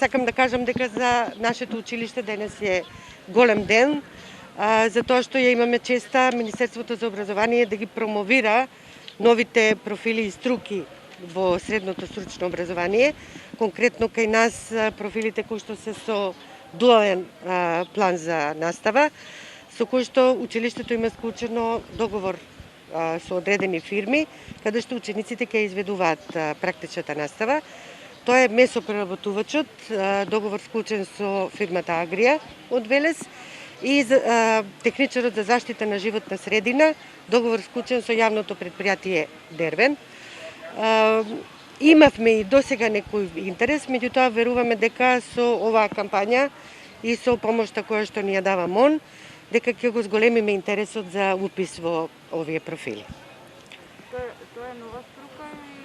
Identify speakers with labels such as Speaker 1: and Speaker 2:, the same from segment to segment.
Speaker 1: сакам да кажам дека за нашето училиште денес е голем ден, затоа што ја имаме честа Министерството за образование да ги промовира новите профили и струки во средното стручно образование, конкретно кај нас профилите кои што се со дуален план за настава, со кој што училиштето има склучено договор со одредени фирми, каде што учениците ќе изведуваат практичната настава. Тоа е месопреработувачот, договор склучен со фирмата Агрија од Велес, и техничарот за заштита на животна средина, договор склучен со јавното предпријатие Дервен. Имавме и досега некој интерес, меѓутоа веруваме дека со оваа кампања и со помошта која што ни ја дава МОН, дека ќе го зголемиме интересот за упис во овие профили.
Speaker 2: Тоа е нова струка и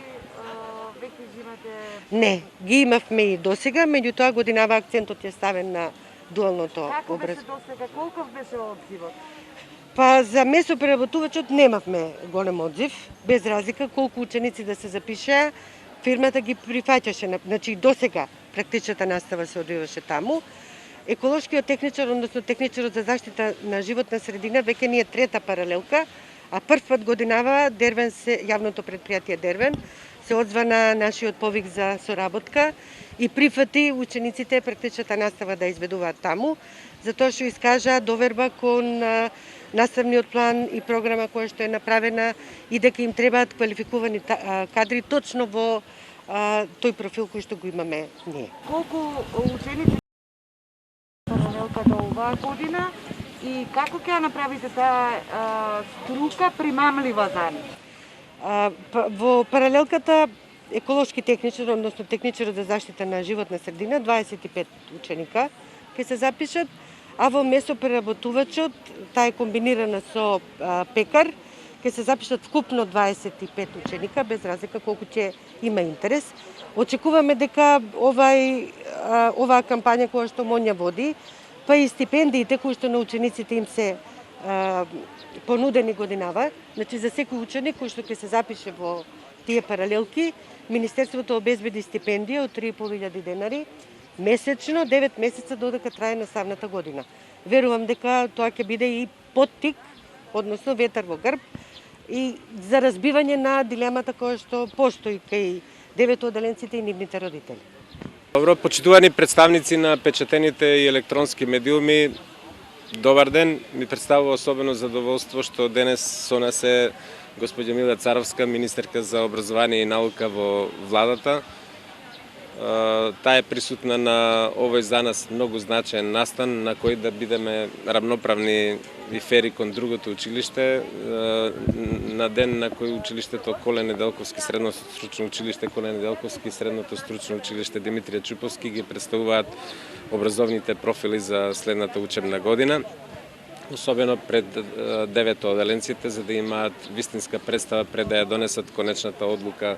Speaker 2: веќе имате?
Speaker 1: Не, ги имавме и досега, меѓутоа годинава акцентот е ставен на дуалното
Speaker 2: Како беше
Speaker 1: образование.
Speaker 2: досега? Колков беше одзивот?
Speaker 1: Па за месопреработувачот немавме голем одзив, без разлика колку ученици да се запишеа, фирмата ги прифаќаше, значи досега практичната настава се одвиваше таму. Еколошкиот техничар, односно техничарот за заштита на животна средина, веќе ни е трета паралелка, а прв пат годинава Дервен јавното предпријатие Дервен се одзва на нашиот повик за соработка и прифати учениците практичната настава да изведуваат таму, затоа што искажа доверба кон наставниот план и програма која што е направена и дека им требаат квалификувани кадри точно во тој профил кој што го имаме ние.
Speaker 2: Колку ученици паралелката оваа година и како ќе ја направите таа струка примамлива за нив?
Speaker 1: Во паралелката еколошки техничар, односно техничарот за заштита на животна средина, 25 ученика ќе се запишат, а во месопреработувачот, таа е комбинирана со пекар, ќе се запишат вкупно 25 ученика, без разлика колку ќе има интерес. Очекуваме дека оваа кампања која што МОН ја води, па и стипендиите кои што на учениците им се понудени годинава, значи за секој ученик кој што ќе се запише во тие паралелки, Министерството обезбеди стипендија од 3.500 денари месечно, 9 месеца додека трае наставната година. Верувам дека тоа ќе биде и поттик, односно ветар во грб, и за разбивање на дилемата која што постои кај деветооделенците и нивните родители.
Speaker 3: Добро, почитувани представници на печатените и електронски медиуми, добар ден. Ми представува особено задоволство што денес со нас е господја Мила Царовска, министерка за образование и наука во владата. Таа е присутна на овој за нас многу значаен настан на кој да бидеме равноправни и фери кон другото училиште, на ден на кој училиштето Коле Неделковски, средното стручно училиште Коле Неделковски и средното стручно училиште Димитрија Чуповски ги представуваат образовните профили за следната учебна година, особено пред деветооделенците, за да имаат вистинска представа пред да ја донесат конечната одлука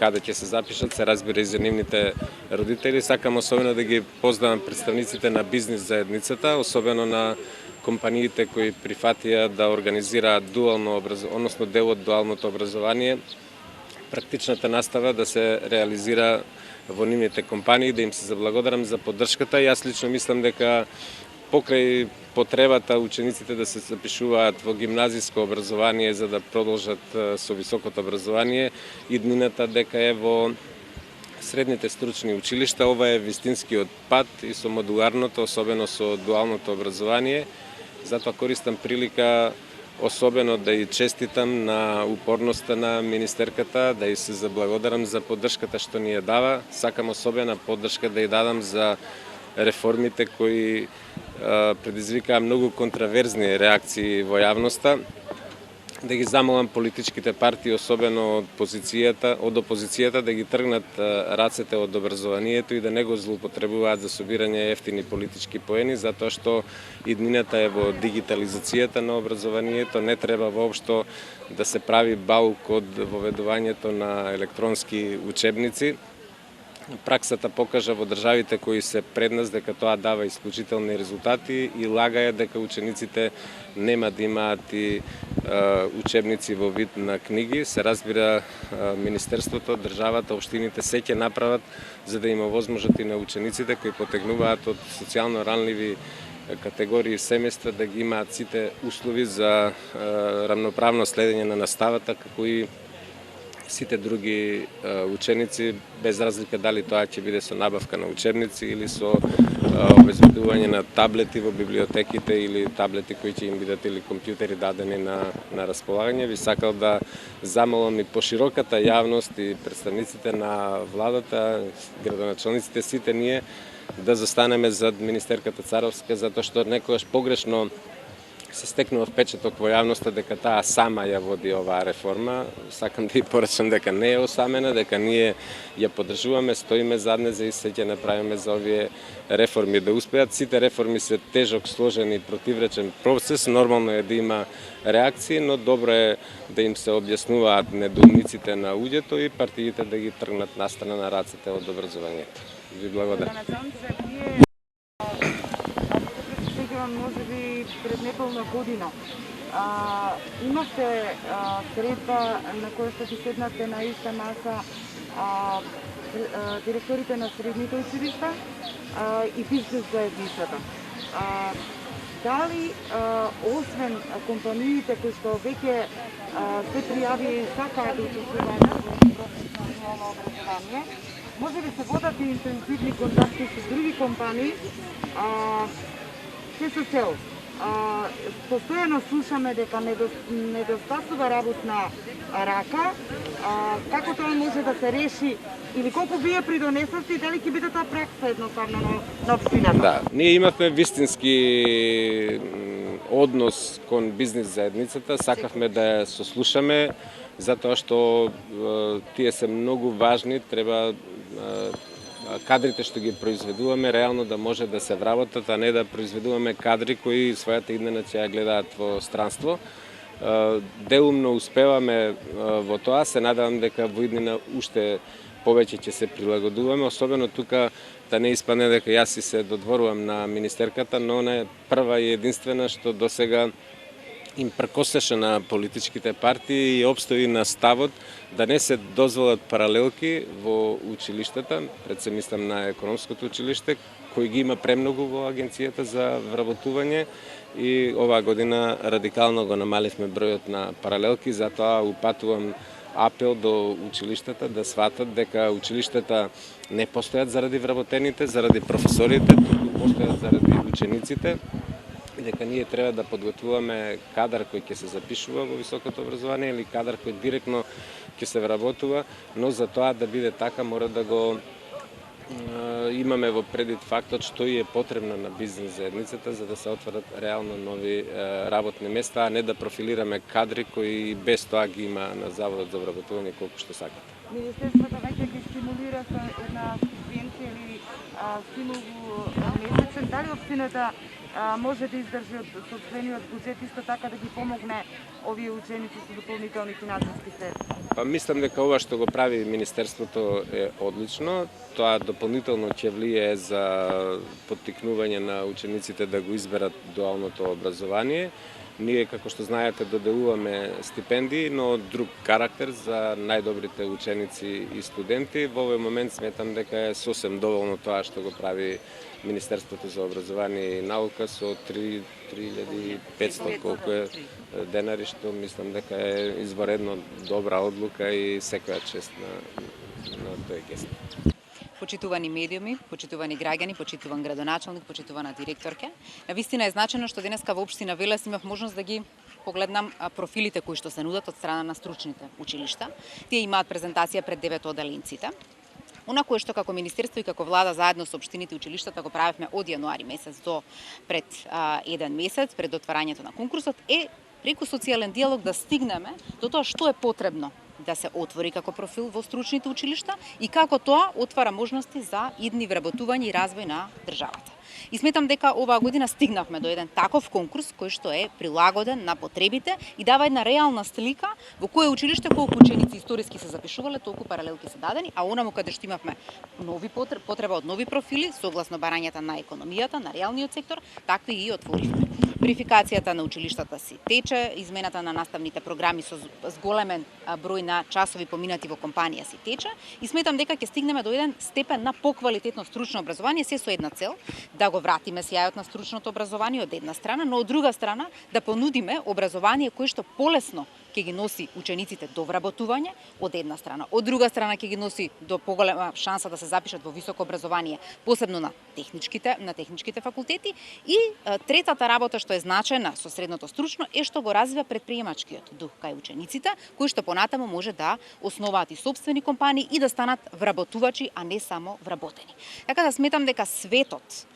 Speaker 3: каде ќе се запишат, се разбира и за нивните родители. Сакам особено да ги поздравам представниците на бизнис заедницата, особено на компаниите кои прифатија да организираат дуално образование, односно дел од дуалното образование, практичната настава да се реализира во нивните компании, да им се заблагодарам за поддршката. Јас лично мислам дека покрај потребата учениците да се запишуваат во гимназиско образование за да продолжат со високото образование, иднината дека е во средните стручни училишта, ова е вистинскиот пат и со модуларното, особено со дуалното образование. Затоа користам прилика особено да ја честитам на упорноста на министерката, да ја се заблагодарам за поддршката што ни ја дава. Сакам особена поддршка да ја дадам за реформите кои предизвикаа многу контраверзни реакции во јавноста, да ги замолам политичките партии, особено од опозицијата, да ги тргнат рацете од образованието и да не го злоупотребуваат за собирање ефтини политички поени, затоа што иднината е во дигитализацијата на образованието, не треба воопшто да се прави баук од воведувањето на електронски учебници. праксата покажа во државите кои се пред нас дека тоа дава исклучителни резултати и лага е дека учениците нема да имаат и учебници во вид на книги. Се разбира, Министерството, државата, општините се ќе направат за да има возможност и на учениците кои потегнуваат од социјално ранливи категории семејства да ги имаат сите услови за рамноправно следење на наставата, како и сите други ученици, без разлика дали тоа ќе биде со набавка на учебници или со обезбедување на таблети во библиотеките или таблети кои ќе им бидат или компјутери дадени на располагање. Би сакал да замолам и пошироката јавност и представниците на владата, градоначалниците, сите ние да застанеме зад министерката Царовска, затоа што некогаш погрешно се стекнува впечаток во јавноста дека таа сама ја води оваа реформа. Сакам да ја порачам дека не е осамена, дека ние ја поддржуваме, стоиме зад неа и се ќе направиме за овие реформи да успеат. Сите реформи се тежок, сложен и противречен процес. Нормално е да има реакции, но добро е да им се објаснуваат недоумиците на луѓето и партиите да ги тргнат настрана на рацете од образованието. Ви благодарам.
Speaker 2: Може би пред неполна година имавте средба на која што си седнате на иста маса директорите на средните училишта и бизнес заедницата. Дали освен компаниите кои што веќе се пријави и сакаат да учествуваат во професионално образование, може би се водат и интензивни контакти со други компании се со цел. Постојано слушаме дека недостасува работна рака. Како тоа може да се реши или колку вие придонесовте и дали ќе биде тоа пракса едноставно на општината?
Speaker 3: Да, ние имавме вистински однос кон бизнес заедницата, сакавме да ја сослушаме, затоа што тие се многу важни, треба кадрите што ги произведуваме реално да може да се вработат, а не да произведуваме кадри кои својата иднина ќе ја гледаат во странство. Делумно успеваме во тоа, се надевам дека во иднина уште повеќе ќе се прилагодуваме, особено тука да не испадне дека јас се додворувам на министерката, но она е прва и единствена што досега им прекосеше на политичките партии и обстои на ставот да не се дозволат паралелки во училиштата, пред се мислам на економското училиште, кој ги има премногу во агенцијата за вработување и оваа година радикално го намаливме бројот на паралелки, затоа упатувам апел до училиштата да сватат дека училиштата не постојат заради вработените, заради професорите, туку постојат заради учениците, и дека ние треба да подготвуваме кадар кој ќе се запишува во високото образование или кадар кој директно ќе се вработува, но за тоа да биде така мора да го имаме во предвид фактот што и е потребно на бизнес заедницата за да се отворат реално нови работни места, а не да профилираме кадри кои без тоа ги има на Заводот за вработување колку што сакате.
Speaker 2: Министерството веќе ги стимулира со една субвенција или стимул месечен, дали општината може да издржи од сопствениот буџет исто така да ги помогне овие ученици со дополнителни финансиски средства?
Speaker 3: Па мислам дека ова што го прави Министерството е одлично. Тоа дополнително ќе влие за поттикнување на учениците да го изберат дуалното образование. Ние, како што знаете, доделуваме стипендии, но друг карактер за најдобрите ученици и студенти. Во овој момент сметам дека е сосем доволно тоа што го прави Министерството за образование и наука со 3500 колку е денари, што мислам дека е изваредно добра одлука и секоја чест на тој гест.
Speaker 4: Почитувани медиуми, почитувани граѓани, почитуван градоначалник, почитувана директорке. Навистина е значено што денеска во општина Велес имав можност да ги погледнам профилите кои што се нудат од страна на стручните училишта. Тие имаат презентација пред 9 оделенците. Она кое што како Министерство и како влада заедно со општините и училиштата го правевме од јануари месец до пред еден месец, пред отварањето на конкурсот, е преку социјален диалог да стигнеме до тоа што е потребно да се отвори како профил во стручните училишта и како тоа отвара можности за идни вработување и развој на државата. И сметам дека оваа година стигнавме до еден таков конкурс кој што е прилагоден на потребите и дава една реална слика во кое училиште колку ученици историски се запишувале, толку паралелки се дадени, а онаму каде што имавме нови потреба од нови профили согласно барањата на економијата, на реалниот сектор, такви ги отворивме. Верификацијата на училиштата си тече, измената на наставните програми со зголемен број на часови поминати во компанија си тече и сметам дека ќе стигнеме до еден степен на поквалитетно стручно образование, се со една цел да го вратиме сјајот на стручното образование од една страна, но од друга страна да понудиме образование кое што полесно ќе ги носи учениците до вработување од една страна. Од друга страна ќе ги носи до поголема шанса да се запишат во високо образование, посебно на техничките факултети и третата работа што е значајна со средното стручно е што го развива претприемачкиот дух кај учениците, кои што понатаму може да основаат и сопствени компании и да станат вработувачи, а не само вработени. Така да сметам дека светот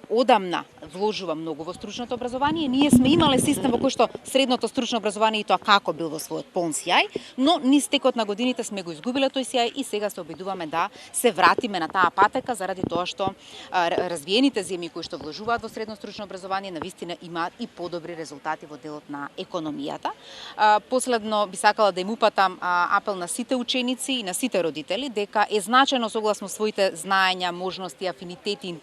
Speaker 4: одамна вложува многу во стручното образование. Ние сме имале систем во кој што средното стручно образование и тоа како бил во својот полн сјај, но низ текот на годините сме го изгубиле тој сјај и сега се обидуваме да се вратиме на таа патека заради тоа што развиените земји кои што вложуваат во средно стручно образование навистина имаат и подобри резултати во делот на економијата. Последно би сакала да им упатам апел на сите ученици и на сите родители дека е значајно согласно своите знаења, можности, афинитети,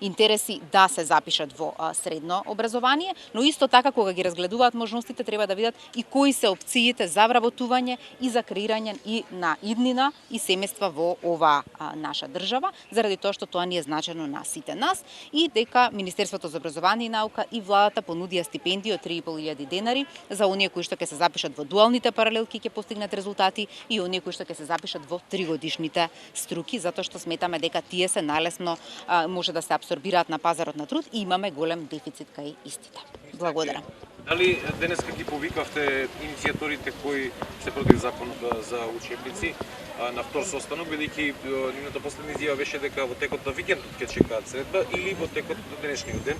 Speaker 4: интереси да се запишат во средно образование, но исто така кога ги разгледуваат можностите треба да видат и кои се опциите за вработување и за креирање и на иднина и семејства во оваа наша држава, заради тоа што тоа ни е значено на сите нас и дека Министерството за образование и наука и владата понудија стипендии од 3.500 денари за оние кои што ќе се запишат во дуалните паралелки ќе постигнат резултати и оние кои што ќе се запишат во 3-годишните струки, затоа што сметаме дека тие се најлесно може да се абсорбираат на пазарот на труд и имаме голем дефицит кај истите. Благодарам.
Speaker 3: Дали денеска ги повикавте иницијаторите кои се против законот за учебници на втор состанок, бидејќи нивната последна изјава беше дека во текот на викендот ќе чекаат средба или во текот на денешниот ден,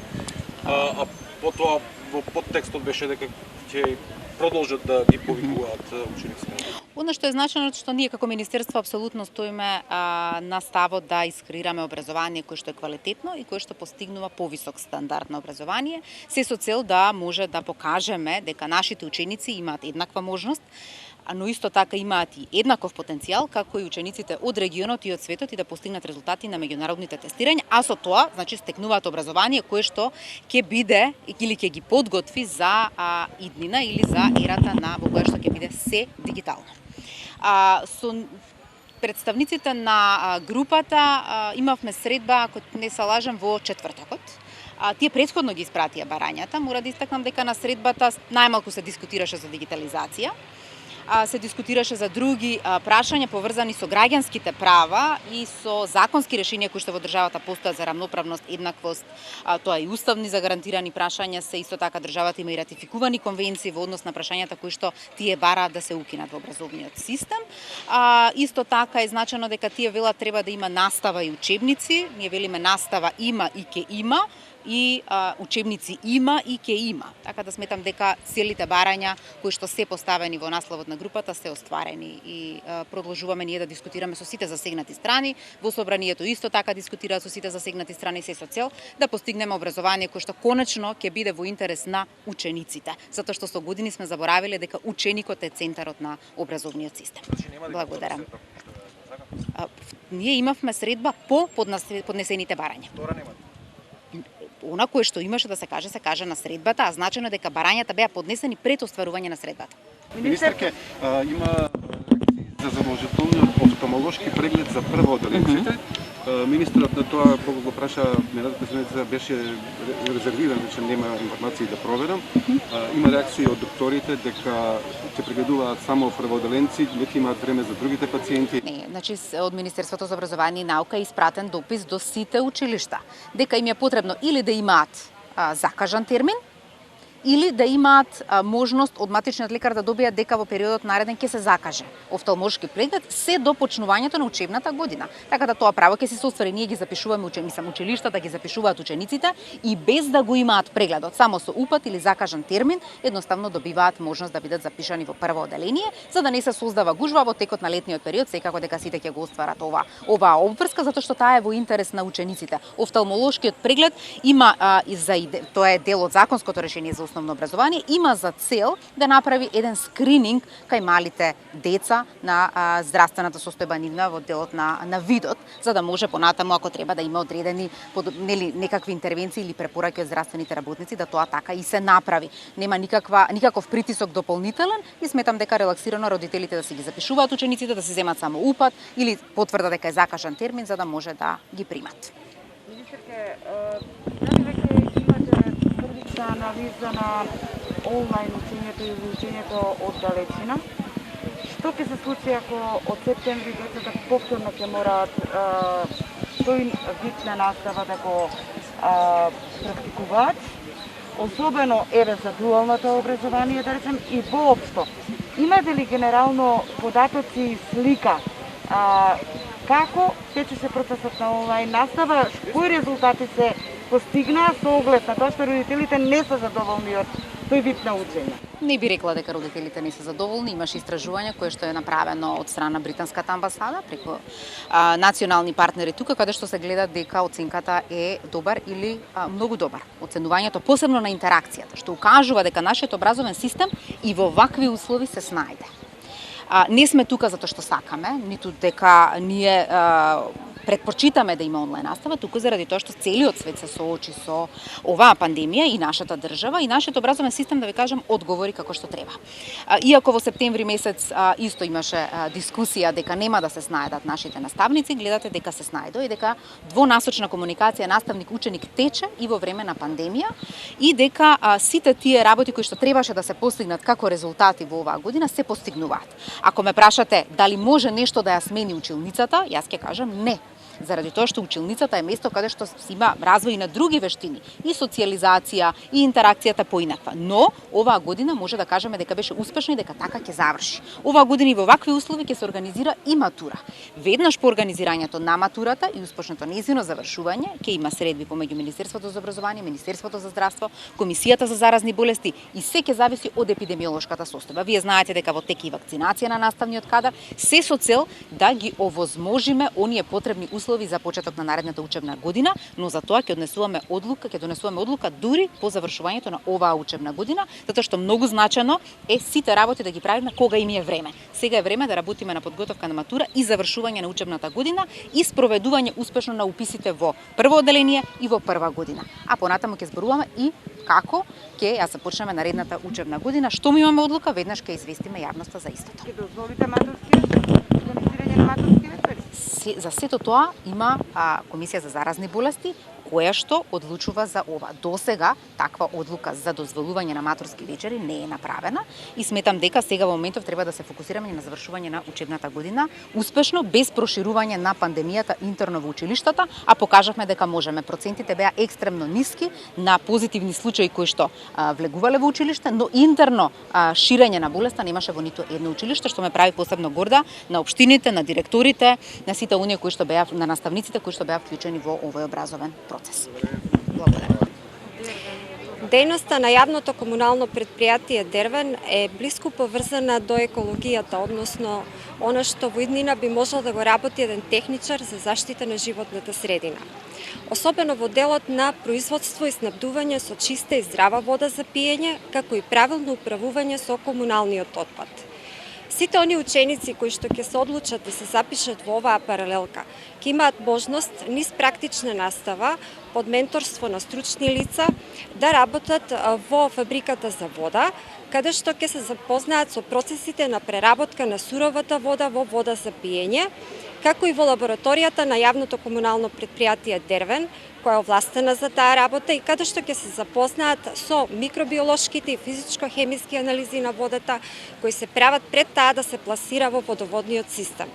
Speaker 3: а потоа во подтекстот беше дека ќе продолжат да ги повикуваат учениците.
Speaker 4: Оно што е значено што ние како министерство апсолутно стоиме на ставот да искреираме образование кое што е квалитетно и кое што постигнува повисок стандард на образование, се со цел да може да покажеме дека нашите ученици имаат еднаква можност, но исто така имаат и еднаков потенцијал како и учениците од регионот и од светот и да постигнат резултати на меѓународните тестирања, а со тоа, значи, стекнуваат образование кое што ќе биде или ќе ги подготви за иднина или за ерата на во која што ќе биде се дигитално. Со представниците на групата имавме средба, ако не се лажам, во четвртокот. Тие претходно ги испратија барањата. Мора да истакнам дека на средбата најмалку се дискутираше за дигитализација, се дискутираше за други прашања поврзани со граѓанските права и со законски решенија кои што во државата постојат за рамноправност, еднаквост, тоа и уставни загарантирани прашања се, исто така државата има и ратификувани конвенции во однос на прашањата кои што тие бараат да се укинат во образовниот систем. Исто така е значено дека тие велат треба да има настава и учебници, ние велиме настава има и ќе има, и учебници има и ќе има. Така да сметам дека целите барања кои што се поставени во насловот на групата се остварени и продолжуваме ние да дискутираме со сите засегнати страни. Во собранието исто така дискутираат со сите засегнати страни се со цел да постигнеме образование кое што конечно ќе биде во интерес на учениците, затоа што со години сме заборавиле дека ученикот е центарот на образовниот систем. Благодарам. Ние имавме средба по поднесените барања. Она кое што имаше да се каже на средбата, а значено дека барањата беа поднесени пред остварување на средбата.
Speaker 5: Министерке, има за задолжителниот офталмолошки преглед за прво оделенците. Министерот на тоа кога го праша минатата седмица беше резервиран, че нема информации да проверам. Има реакции од докторите дека ќе прегледуваат само прводеленци, веќе имаат време за другите пациенти.
Speaker 4: Не, значи од Министерството за образование и наука е испратен допис до сите училишта дека им е потребно или да имаат закажан термин или да имаат можност од матичниот лекар да добијат дека во периодот нареден ќе се закаже офталмолошки преглед се до почнувањето на учебната година. Така да тоа право ќе се соствари, ние ги запишуваме училиштата ги запишуваат учениците и без да го имаат прегледот, само со упат или закажан термин, едноставно добиваат можност да бидат запишани во прво оделение, за да не се создава гужва во текот на летниот период, секако дека сите ќе го остварат оваа обврска, затоа што таа е во интерес на учениците. Офталмолошкиот преглед има тоа е дел од законското решение за основно образование, има за цел да направи еден скрининг кај малите деца на здравствената состојба нивна во делот на видот, за да може понатаму ако треба да има одредени некакви интервенции или препораки од здравствените работници да тоа така и се направи. Нема никаков притисок дополнителен и сметам дека релаксирано родителите да си ги запишуваат учениците, да се земат само упат или потврда дека е закажан термин за да може да ги примат.
Speaker 2: Министерке, дали веќе имате првична анализа на онлайн учењето и учењето од далечина? Што ќе се случи ако од септември децата повторно ќе мораат тој вид на настава да го практикуваат? Особено за дуалното образование, да речем, и воопшто. Имате ли генерално податоци и слика како течеше процесот на онлайн настава, кои резултати се постигнаа со оглед на тоа што родителите не се задоволни од тој вид на учење?
Speaker 4: Не би рекла дека родителите не се задоволни. Имаше истражување кое што е направено од страна британската амбасада преку национални партнери тука, каде што се гледа дека оценката е добар или многу добар. Оценувањето посебно на интеракцијата, што укажува дека нашиот образовен систем и во вакви услови се снајде. Не сме тука затоа што сакаме, ниту дека ние предпочитаме да има онлайн настава, туку заради тоа што целиот свет се соочи со оваа пандемија и нашата држава и нашиот образовен систем, да ви кажам, одговори како што треба. Иако во септември месец исто имаше дискусија дека нема да се снајдат нашите наставници, гледате дека се снајдо и дека двонасочна комуникација наставник-ученик тече и во време на пандемија и дека сите тие работи кои што требаше да се постигнат како резултати во оваа година се постигнуваат. Ако ме прашате дали може нешто да ја смени училницата, јас ќе кажам не. Заради тоа што училницата е место каде што има развој на други вештини, и социјализација, и интеракцијата поинаква. Но оваа година може да кажеме дека беше успешна и дека така ќе заврши. Оваа година и во вакви услови ќе се организира и матура. Веднаш по организирањето на матурата и успешното нејзино завршување ќе има средби помеѓу Министерството за образование, Министерството за здравство, Комисијата за заразни болести и се ќе зависи од епидемиолошката состојба. Вие знаете дека во тек и вакцинација на наставниот кадар, се со цел да ги овозможиме оние потребни услови за почеток на наредната учебна година, но за тоа ќе донесуваме одлука дури по завршувањето на оваа учебна година, затоа што многу значено е сите работи да ги правиме кога им е време. Сега е време да работиме на подготовка на матура и завршување на учебната година и спроведување успешно на уписите во прво оделение и во прва година. А понатаму ќе зборуваме и како ќе ја започнеме наредната учебна година. Што ми имаме одлука, веднаш ќе известиме јавноста за истото.
Speaker 2: Ќе дозволите организирање на матурски вечери?
Speaker 4: За сето тоа има Комисија за заразни болести, која што одлучува за ова. Досега таква одлука за дозволување на матурски вечери не е направена и сметам дека сега во моментов треба да се фокусираме на завршување на учебната година успешно, без проширување на пандемијата интерно во училиштата, а покажавме дека можеме. Процентите беа екстремно ниски на позитивни случаи кои што влегувале во училиште, но интерно ширење на болеста немаше во ниту едно училиште, што ме прави посебно горда на општините, на директорите, на сите оние кои што беа, на наставниците кои што беа вклучени во овој образовен процес. Благодарам.
Speaker 6: Дејноста на јавното комунално предпријатие Дервен е блиску поврзана до екологијата, односно она што во иднина би можел да го работи еден техничар за заштита на животната средина. Особено во делот на производство и снабдување со чиста и здрава вода за пиење, како и правилно управување со комуналниот отпад. Сите они ученици кои што ќе се одлучат да се запишат во оваа паралелка, ќе имаат можност низ практична настава под менторство на стручни лица да работат во фабриката за вода, каде што ќе се запознаат со процесите на преработка на суровата вода во вода за пиење, како и во лабораторијата на јавното комунално предпријатие Дервен, која е овластена за таа работа и каде што ќе се запознаат со микробиолошките и физичко-хемиски анализи на водата, кои се прават пред таа да се пласира во водоводниот систем.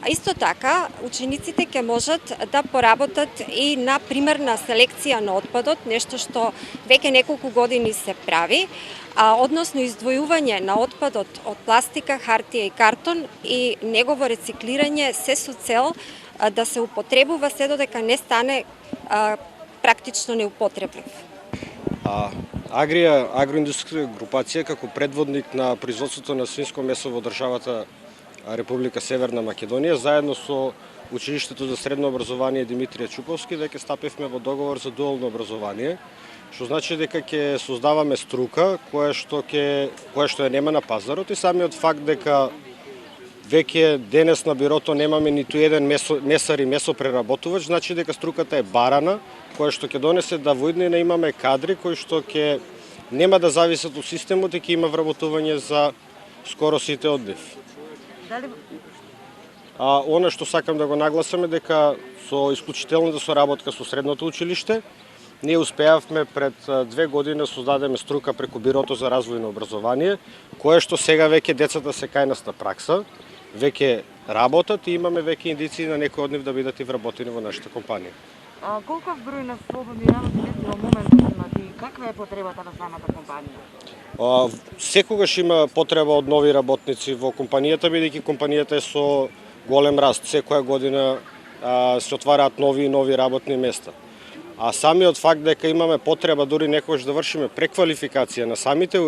Speaker 6: А исто така, учениците ќе можат да поработат и на примерна селекција на отпадот, нешто што веќе неколку години се прави, односно издвојување на отпадот од пластика, хартија и картон и негово рециклирање се со цел да се употребува се додека не стане практично неупотреблив.
Speaker 7: Агрија, агроиндустријска групација, како предводник на производството на свинско месо во државата Република Северна Македонија, заедно со Училиштето за средно образование Димитрија Чуповски, веќе стапивме во договор за дуално образование, што значи дека ќе создаваме струка која што ја нема на пазарот и самиот факт дека веќе денес на бирото немаме ниту еден месар и месопреработувач, значи дека струката е барана, која што ќе донесе да во иднина имаме кадри кои што ќе нема да зависат од системот и ќе има вработување за скоро сите од нив.
Speaker 2: Дали
Speaker 7: Она што сакам да го нагласам е дека со исклучителната соработка со средното училиште, ние успеавме пред 2 години да создадеме струка преку Бирото за развојно образование, кое што сега веќе децата се кајнаста пракса, веќе работат и имаме веќе индиции на некои од нив да бидат и вработени во нашата компанија.
Speaker 2: колков број на слободни работни места во моментот имате и каква е потребата на самата компанија?
Speaker 7: Секогаш има потреба од нови работници во компанијата, бидејќи компанијата е со голем раст. Секоја година се отвараат нови и нови работни места. А самиот факт дека имаме потреба дури некогаш да вршиме преквалификација на самите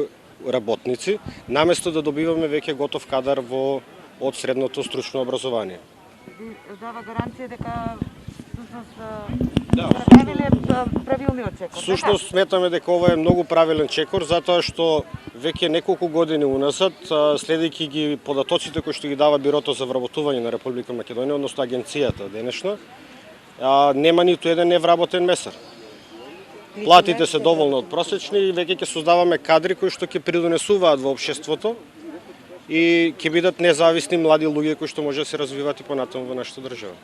Speaker 7: работници, наместо да добиваме веќе готов кадар од средното стручно образование.
Speaker 2: Дава гаранција дека
Speaker 7: Да,
Speaker 2: правилниот чекор.
Speaker 7: Сушност сметаме дека ова е многу правилен чекор, затоа што веќе неколку години уназад, следејќи ги податоците кои што ги дава Бирото за вработување на Република Македонија, односно агенцијата денешна, нема ниту еден невработен месар. Платите се доволно од просечни и веќе ќе создаваме кадри кои што ќе придонесуваат во општеството и ќе бидат независни млади луѓе кои што може да се развиваат и понатаму во нашата држава.